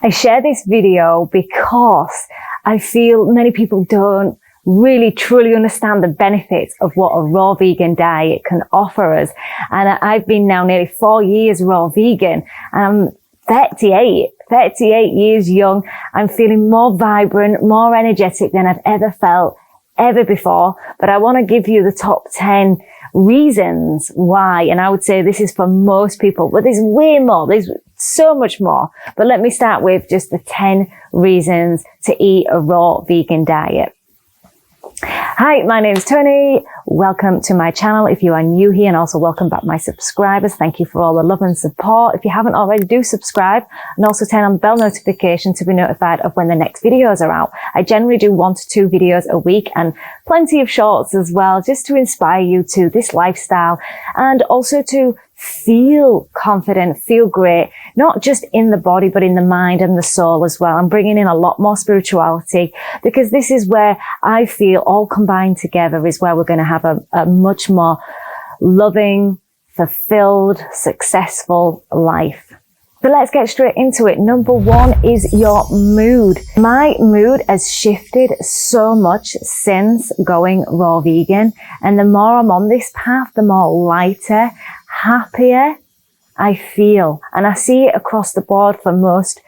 I share this video because I feel many people don't really truly understand the benefits of what a raw vegan diet can offer us. And I've been now nearly 4 years raw vegan, and I'm 38 years young. I'm feeling more vibrant, more energetic than I've ever felt ever before. But I want to give you the top 10 reasons why, and I would say this is for most people, but there's way more, there's so much more. But let me start with just the 10 reasons to eat a raw vegan diet. Hi, my name is Toni. Welcome to my channel if you are new here, and also welcome back my subscribers. Thank you for all the love and support. If you haven't already, do subscribe and also turn on bell notification to be notified of when the next videos are out. I generally do 1 to 2 videos a week and plenty of shorts as well, just to inspire you to this lifestyle and also to feel confident, feel great, not just in the body, but in the mind and the soul as well. I'm bringing in a lot more spirituality because this is where I feel all combined together is where we're going to have a much more loving, fulfilled, successful life. But let's get straight into it. Number 1 is your mood. My mood has shifted so much since going raw vegan. And the more I'm on this path, the more lighter, happier I feel. And I see it across the board for most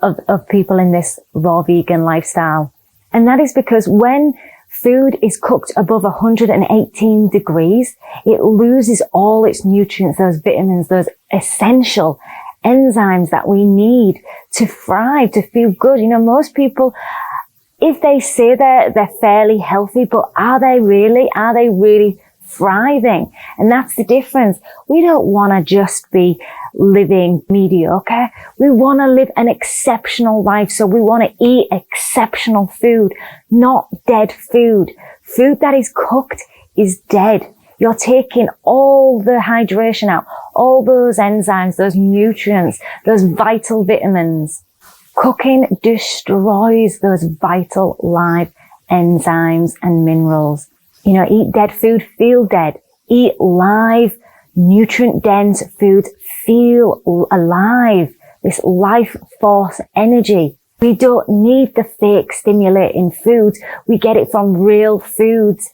of people in this raw vegan lifestyle. And that is because when food is cooked above 118 degrees, it loses all its nutrients, those vitamins, those essential enzymes that we need to thrive, to feel good. You know, most people, if they say they're fairly healthy, but are they really thriving? And that's the difference. We don't want to just be living mediocre. We want to live an exceptional life. So we want to eat exceptional food, not dead food. Food that is cooked is dead. You're taking all the hydration out, all those enzymes, those nutrients, those vital vitamins. Cooking destroys those vital live enzymes and minerals. You know, eat dead food, feel dead. Eat live, nutrient-dense foods, feel alive. This life force energy. We don't need the fake stimulating foods. We get it from real foods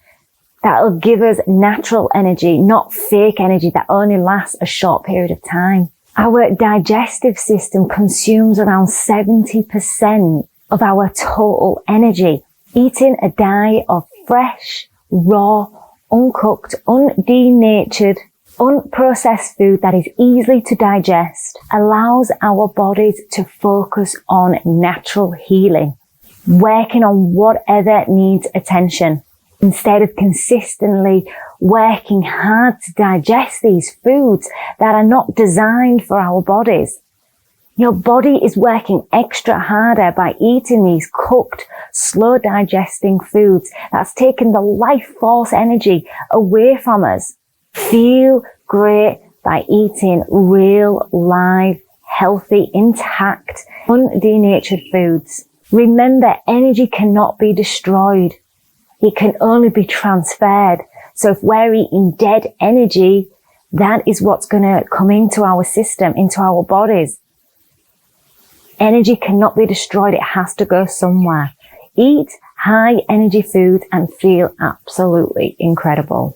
that'll give us natural energy, not fake energy that only lasts a short period of time. Our digestive system consumes around 70% of our total energy. Eating a diet of fresh, raw, uncooked, undenatured, unprocessed food that is easy to digest allows our bodies to focus on natural healing, working on whatever needs attention, instead of consistently working hard to digest these foods that are not designed for our bodies. Your body is working extra harder by eating these cooked, slow digesting foods that's taken the life force energy away from us. Feel great by eating real, live, healthy, intact, undenatured foods. Remember, energy cannot be destroyed. It can only be transferred. So if we're eating dead energy, that is what's going to come into our system, into our bodies. Energy cannot be destroyed. It has to go somewhere. Eat high energy foods and feel absolutely incredible.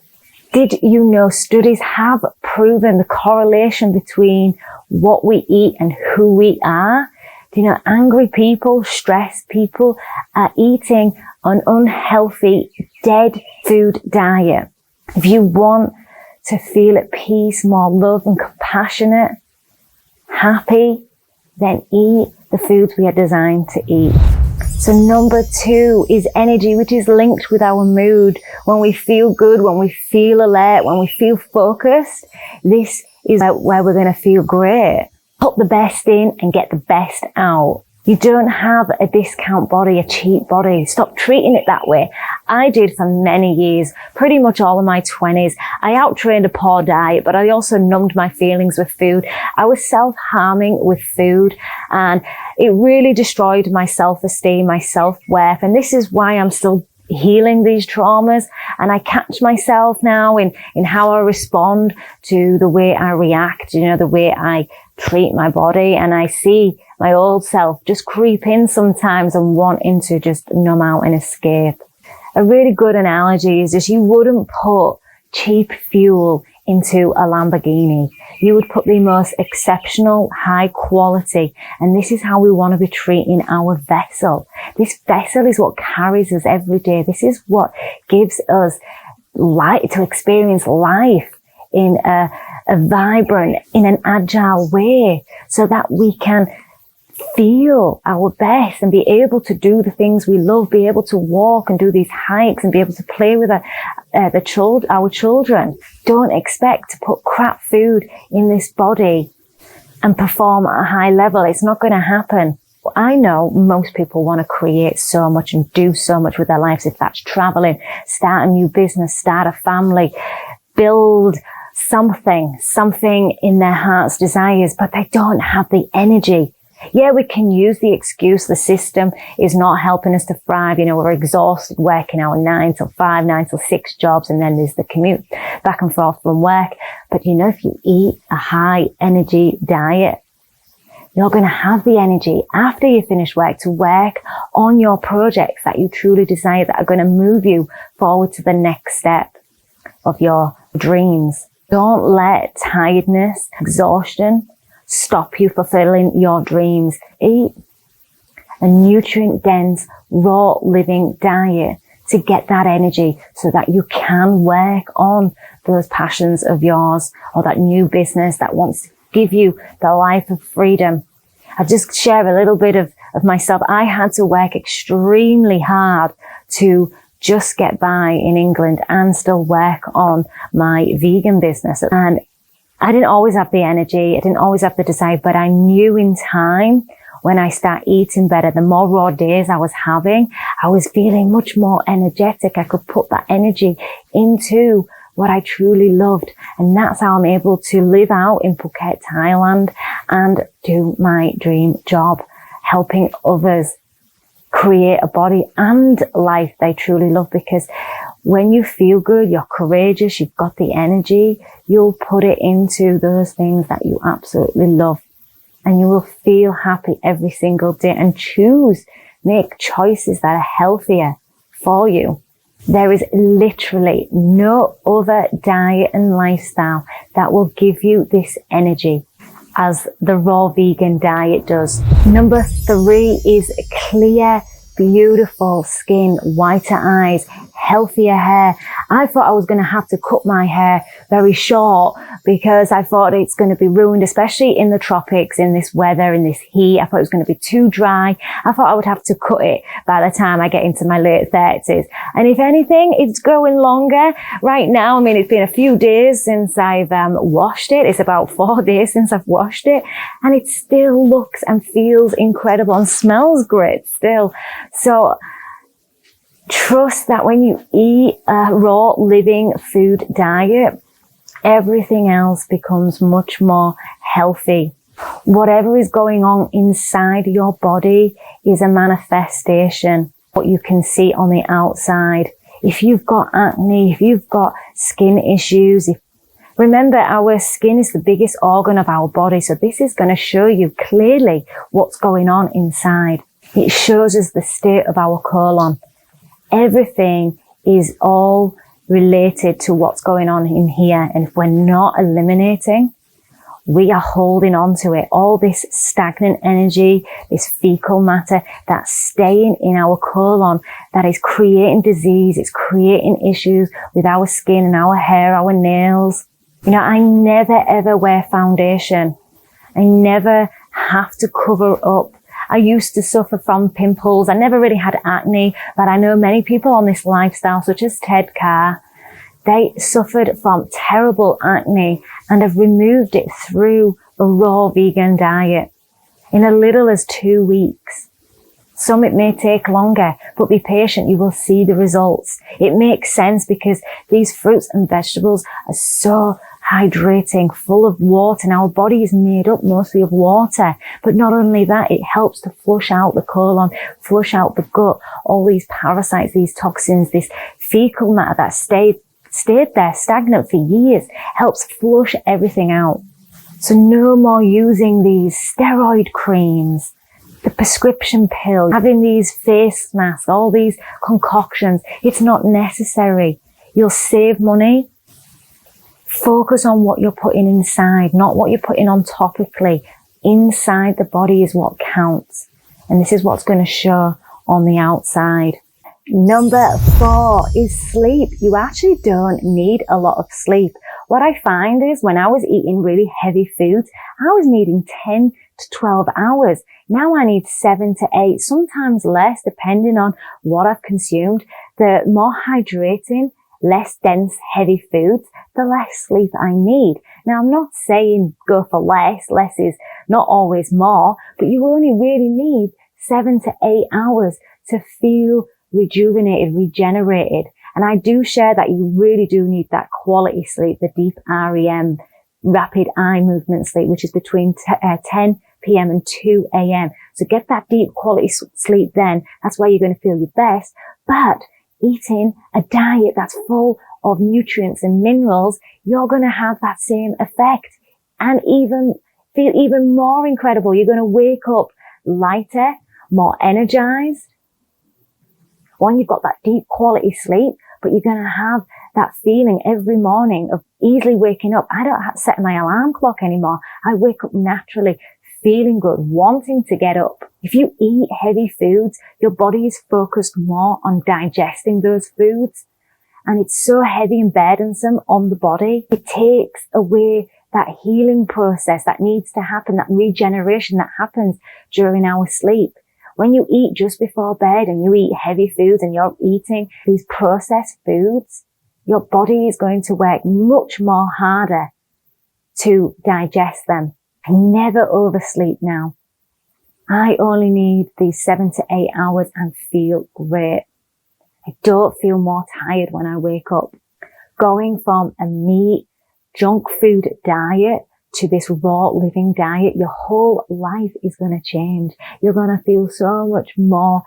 Did you know studies have proven the correlation between what we eat and who we are? Do you know angry people, stressed people are eating an unhealthy, dead food diet? If you want to feel at peace, more love and compassionate, happy, then eat the foods we are designed to eat. So number 2 is energy, which is linked with our mood. When we feel good, when we feel alert, when we feel focused, this is where we're going to feel great. Put the best in and get the best out. You don't have a discount body, a cheap body. Stop treating it that way. I did for many years, pretty much all of my 20s. I out-trained a poor diet, but I also numbed my feelings with food. I was self-harming with food, and it really destroyed my self-esteem, my self-worth. And this is why I'm still healing these traumas, and I catch myself now in how I respond to the way I react, you know, the way I treat my body, and I see, my old self just creep in sometimes and wanting to just numb out and escape. A really good analogy is just you wouldn't put cheap fuel into a Lamborghini. You would put the most exceptional, high quality, and this is how we want to be treating our vessel. This vessel is what carries us every day. This is what gives us light to experience life in a vibrant, in an agile way, so that we can feel our best and be able to do the things we love, be able to walk and do these hikes and be able to play with our children. Don't expect to put crap food in this body and perform at a high level. It's not going to happen. I know most people want to create so much and do so much with their lives. If that's traveling, start a new business, start a family, build something in their heart's desires, but they don't have the energy. Yeah, we can use the excuse the system is not helping us to thrive. You know, we're exhausted working our 9 till 5, 9 till 6 jobs, and then there's the commute back and forth from work. But you know, if you eat a high energy diet, you're going to have the energy after you finish work to work on your projects that you truly desire, that are going to move you forward to the next step of your dreams. Don't let tiredness, exhaustion stop you fulfilling your dreams. Eat a nutrient-dense, raw living diet to get that energy so that you can work on those passions of yours or that new business that wants to give you the life of freedom. I'll just share a little bit of myself. I had to work extremely hard to just get by in England and still work on my vegan business. And I didn't always have the energy. I didn't always have the desire, but I knew in time when I start eating better, the more raw days I was having, I was feeling much more energetic. I could put that energy into what I truly loved. And that's how I'm able to live out in Phuket, Thailand, and do my dream job, helping others create a body and life they truly love. Because when you feel good, you're courageous, you've got the energy, you'll put it into those things that you absolutely love. And you will feel happy every single day and make choices that are healthier for you. There is literally no other diet and lifestyle that will give you this energy as the raw vegan diet does. Number 3 is clear, beautiful skin, whiter eyes, healthier hair. I thought I was going to have to cut my hair very short because I thought it's going to be ruined, especially in the tropics, in this weather, in this heat. I thought it was going to be too dry. I thought I would have to cut it by the time I get into my late 30s. And if anything, it's growing longer right now. I mean, it's been a few days since I've washed it. It's about 4 days since I've washed it, and it still looks and feels incredible and smells great still. So trust that when you eat a raw living food diet, everything else becomes much more healthy. Whatever is going on inside your body is a manifestation, what you can see on the outside. If you've got acne, if you've got skin issues, remember, our skin is the biggest organ of our body. So this is going to show you clearly what's going on inside. It shows us the state of our colon. Everything is all related to what's going on in here. And if we're not eliminating, we are holding on to it. All this stagnant energy, this fecal matter that's staying in our colon, that is creating disease. It's creating issues with our skin and our hair, our nails. You know, I never ever wear foundation. I never have to cover up. I used to suffer from pimples. I never really had acne, but I know many people on this lifestyle, such as Ted Carr, they suffered from terrible acne and have removed it through a raw vegan diet in as little as 2 weeks. Some it may take longer, but be patient. You will see the results. It makes sense because these fruits and vegetables are so hydrating, full of water. And our body is made up mostly of water. But not only that, it helps to flush out the colon, flush out the gut, all these parasites, these toxins, this fecal matter that stayed there stagnant for years, helps flush everything out. So no more using these steroid creams, the prescription pills, having these face masks, all these concoctions. It's not necessary. You'll save money. Focus on what you're putting inside, not what you're putting on topically. Inside the body is what counts. And this is what's going to show on the outside. Number 4 is sleep. You actually don't need a lot of sleep. What I find is when I was eating really heavy foods, I was needing 10 to 12 hours. Now I need 7 to 8, sometimes less, depending on what I've consumed. The more hydrating, less dense, heavy foods, the less sleep I need. Now, I'm not saying go for less. Less is not always more, but you only really need 7 to 8 hours to feel rejuvenated, regenerated. And I do share that you really do need that quality sleep, the deep REM, rapid eye movement sleep, which is between 10 p.m. and 2 a.m. So get that deep quality sleep then. That's where you're going to feel your best. But eating a diet that's full of nutrients and minerals, you're going to have that same effect and even feel even more incredible. You're going to wake up lighter, more energized. One, you've got that deep quality sleep, but you're going to have that feeling every morning of easily waking up. I don't have to set my alarm clock anymore. I wake up naturally, feeling good, wanting to get up. If you eat heavy foods, your body is focused more on digesting those foods. And it's so heavy and burdensome on the body. It takes away that healing process that needs to happen, that regeneration that happens during our sleep. When you eat just before bed and you eat heavy foods and you're eating these processed foods, your body is going to work much more harder to digest them. I never oversleep now. I only need these 7 to 8 hours and feel great. I don't feel more tired when I wake up. Going from a meat, junk food diet to this raw living diet, your whole life is going to change. You're going to feel so much more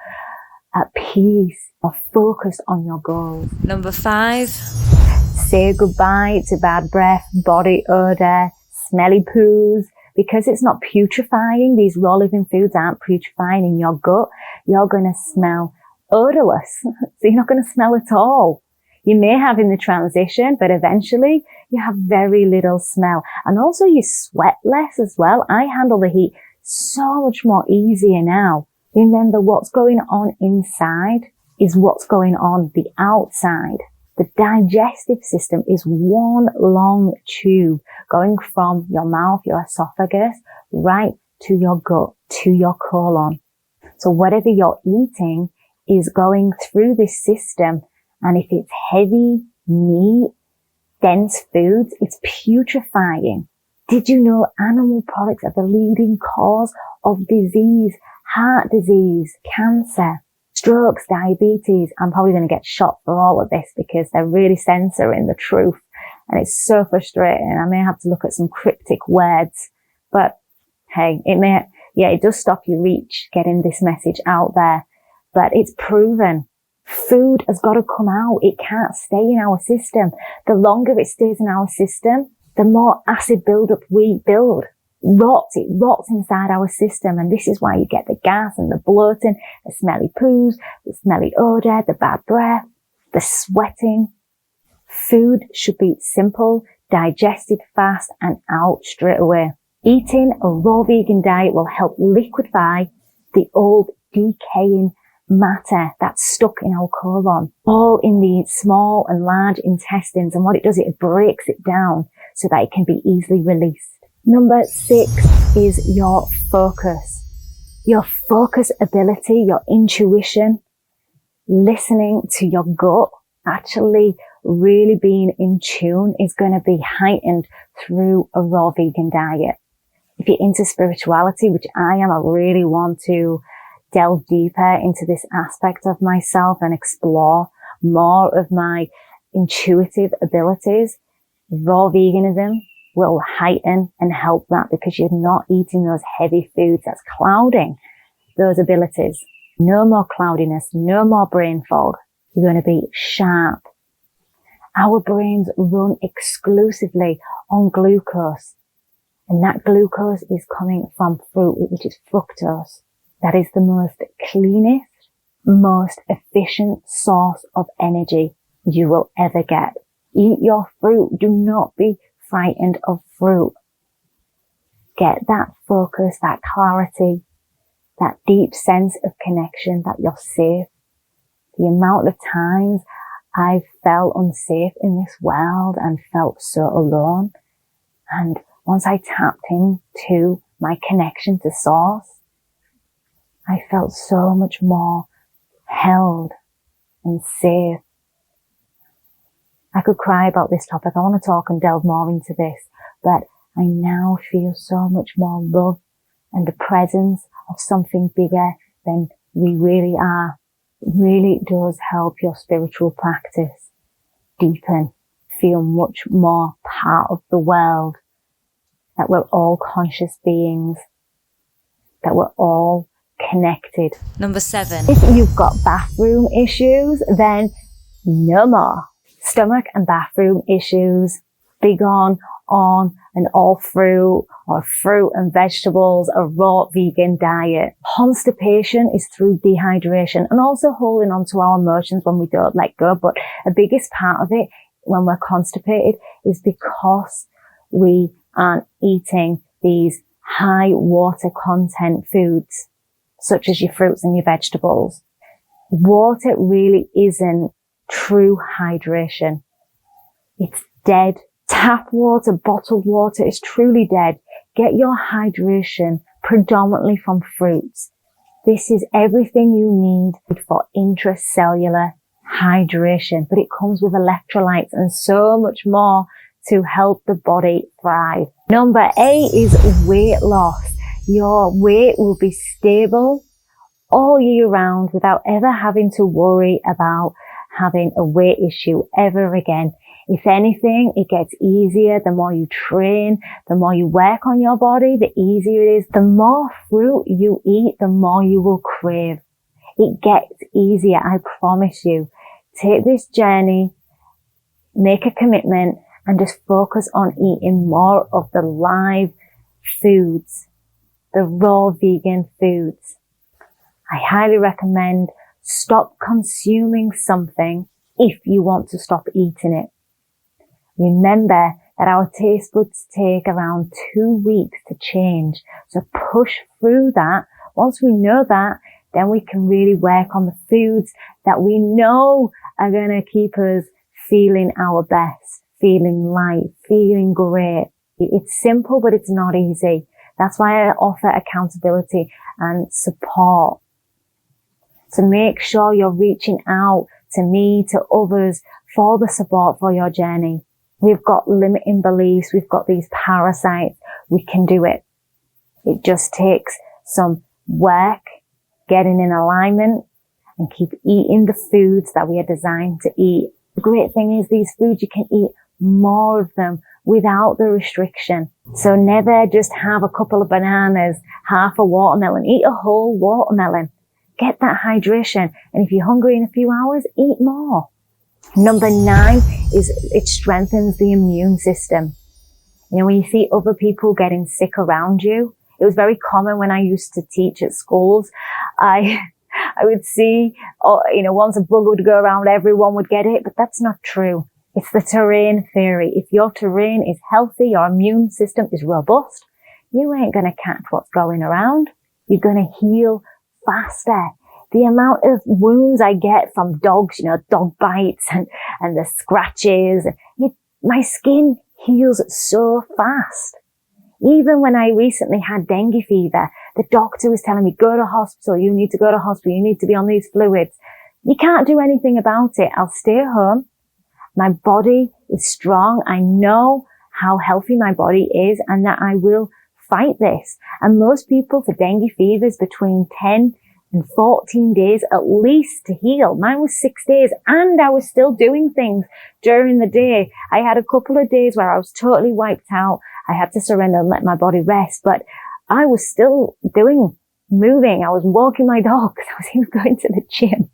at peace or focused on your goals. Number 5. Say goodbye to bad breath, body odor, smelly poos. Because it's not putrefying, these raw living foods aren't putrefying in your gut, you're going to smell odorless. So you're not going to smell at all. You may have in the transition, but eventually you have very little smell. And also you sweat less as well. I handle the heat so much more easier now. Remember, what's going on inside is what's going on the outside. The digestive system is one long tube going from your mouth, your esophagus, right to your gut, to your colon. So whatever you're eating is going through this system. And if it's heavy meat, dense foods, it's putrefying. Did you know animal products are the leading cause of disease, heart disease, cancer, strokes, diabetes? I'm probably going to get shot for all of this because they're really censoring the truth. And it's so frustrating. I may have to look at some cryptic words, but hey, it does stop your reach getting this message out there, but it's proven. Food has got to come out. It can't stay in our system. The longer it stays in our system, the more acid buildup we build. It rots inside our system. And this is why you get the gas and the bloating, the smelly poos, the smelly odor, the bad breath, the sweating. Food should be simple, digested fast and out straight away. Eating a raw vegan diet will help liquefy the old decaying matter that's stuck in our colon, all in the small and large intestines. And what it does, it breaks it down so that it can be easily released. Number 6 is your focus. Your focus ability, your intuition, listening to your gut, actually really being in tune is going to be heightened through a raw vegan diet. If you're into spirituality, which I am, I really want to delve deeper into this aspect of myself and explore more of my intuitive abilities. Raw veganism will heighten and help that because you're not eating those heavy foods that's clouding those abilities. No more cloudiness, no more brain fog. You're going to be sharp. Our brains run exclusively on glucose. And that glucose is coming from fruit, which is fructose. That is the most cleanest, most efficient source of energy you will ever get. Eat your fruit. Do not be frightened of fruit. Get that focus, that clarity, that deep sense of connection that you're safe. The amount of times I've felt unsafe in this world and felt so alone. And once I tapped into my connection to Source, I felt so much more held and safe. I could cry about this topic. I want to talk and delve more into this, but I now feel so much more love and the presence of something bigger than we really are. It really does help your spiritual practice deepen, feel much more part of the world, that we're all conscious beings, that we're all connected. Number 7. If you've got bathroom issues, then no more. Stomach and bathroom issues, big on an all fruit or fruit and vegetables, a raw vegan diet. Constipation is through dehydration and also holding on to our emotions when we don't let go. But the biggest part of it when we're constipated is because we aren't eating these high water content foods, such as your fruits and your vegetables. Water really isn't true hydration. It's dead. Tap water, bottled water is truly dead. Get your hydration predominantly from fruits. This is everything you need for intracellular hydration, but it comes with electrolytes and so much more to help the body thrive. Number 8 is weight loss. Your weight will be stable all year round without ever having to worry about having a weight issue ever again. If anything, it gets easier the more you train, the more you work on your body, the easier it is. The more fruit you eat, the more you will crave. It gets easier, I promise you. Take this journey, make a commitment, and just focus on eating more of the live foods, the raw vegan foods. I highly recommend stop consuming something if you want to stop eating it. Remember that our taste buds take around 2 weeks to change. So push through that. Once we know that, then we can really work on the foods that we know are going to keep us feeling our best, feeling light, feeling great. It's simple, but it's not easy. That's why I offer accountability and support. So make sure you're reaching out to me, to others for the support for your journey. We've got limiting beliefs. We've got these parasites. We can do it. It just takes some work, getting in alignment and keep eating the foods that we are designed to eat. The great thing is these foods, you can eat more of them without the restriction. So never just have a couple of bananas, half a watermelon. Eat a whole watermelon. Get that hydration. And if you're hungry in a few hours, eat more. Number 9 is it strengthens the immune system. You know, when you see other people getting sick around you, it was very common when I used to teach at schools. I would see, once a bug would go around, everyone would get it, but that's not true. It's the terrain theory. If your terrain is healthy, your immune system is robust, you ain't going to catch what's going around. You're going to heal faster. The amount of wounds I get from dogs, dog bites and the scratches, my skin heals so fast. Even when I recently had dengue fever, the doctor was telling me, go to hospital, you need to go to hospital, you need to be on these fluids. You can't do anything about it. I'll stay home. My body is strong. I know how healthy my body is and that I will fight this. And most people for dengue fever is between 10 and 14 days at least to heal. Mine was 6 days and I was still doing things during the day. I had a couple of days where I was totally wiped out. I had to surrender and let my body rest, but I was still moving. I was walking my dogs. I was even going to the gym.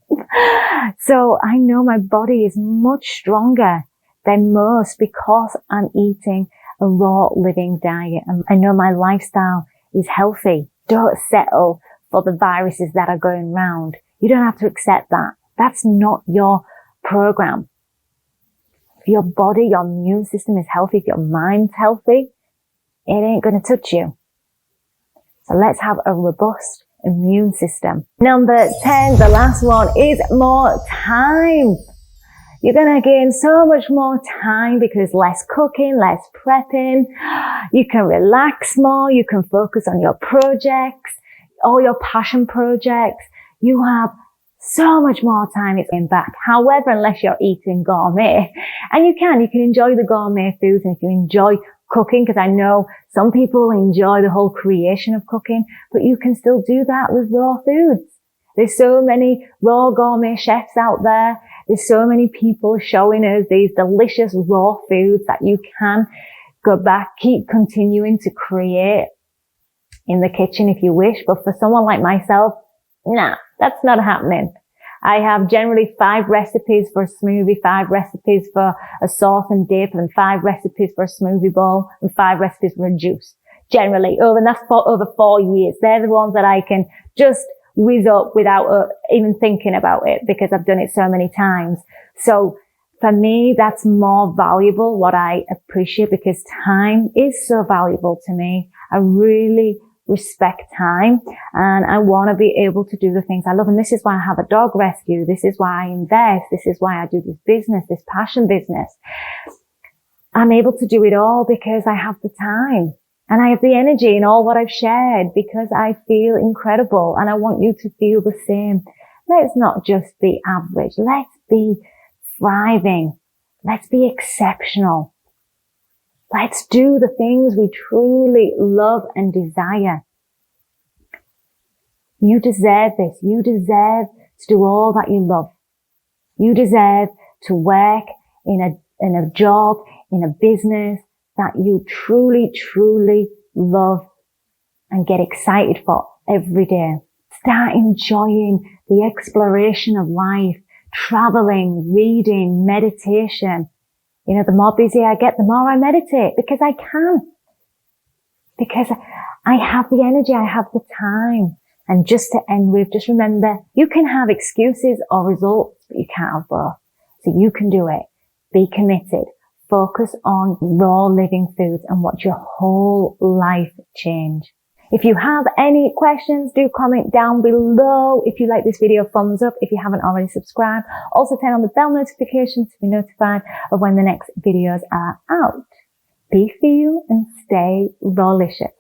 So I know my body is much stronger than most because I'm eating a raw living diet. And I know my lifestyle is healthy. Don't settle for the viruses that are going round. You don't have to accept that. That's not your program. If your body, your immune system is healthy, if your mind's healthy, it ain't going to touch you. So let's have a robust immune system. Number 10, the last one, is more time. You're going to gain so much more time because less cooking, less prepping. You can relax more. You can focus on your projects, all your passion projects. You have so much more time it's in back. However, unless you're eating gourmet, and you can enjoy the gourmet foods, and if you enjoy cooking, because I know some people enjoy the whole creation of cooking, but you can still do that with raw foods. There's so many raw gourmet chefs out there. There's so many people showing us these delicious raw foods that you can go back, keep continuing to create in the kitchen if you wish. But for someone like myself, nah, that's not happening. I have generally 5 recipes for a smoothie, 5 recipes for a sauce and dip, and 5 recipes for a smoothie bowl, and 5 recipes for a juice. Generally, and that's for over 4 years. They're the ones that I can just whiz up without even thinking about it, because I've done it so many times. So for me, that's more valuable, what I appreciate, because time is so valuable to me. I really respect time, and I want to be able to do the things I love. And this is why I have a dog rescue. This is why I invest. This is why I do this business, this passion business. I'm able to do it all because I have the time. And I have the energy in all what I've shared, because I feel incredible, and I want you to feel the same. Let's not just be average. Let's be thriving. Let's be exceptional. Let's do the things we truly love and desire. You deserve this. You deserve to do all that you love. You deserve to work in a job, in a business that you truly, truly love and get excited for every day. Start enjoying the exploration of life, traveling, reading, meditation. You know, the more busy I get, the more I meditate, because I can. Because I have the energy, I have the time. And just to end with, just remember, you can have excuses or results, but you can't have both. So you can do it. Be committed. Focus on raw living foods and watch your whole life change. If you have any questions, do comment down below. If you like this video, thumbs up. If you haven't already subscribed, also turn on the bell notification to be notified of when the next videos are out. Be for you and stay rawlicious.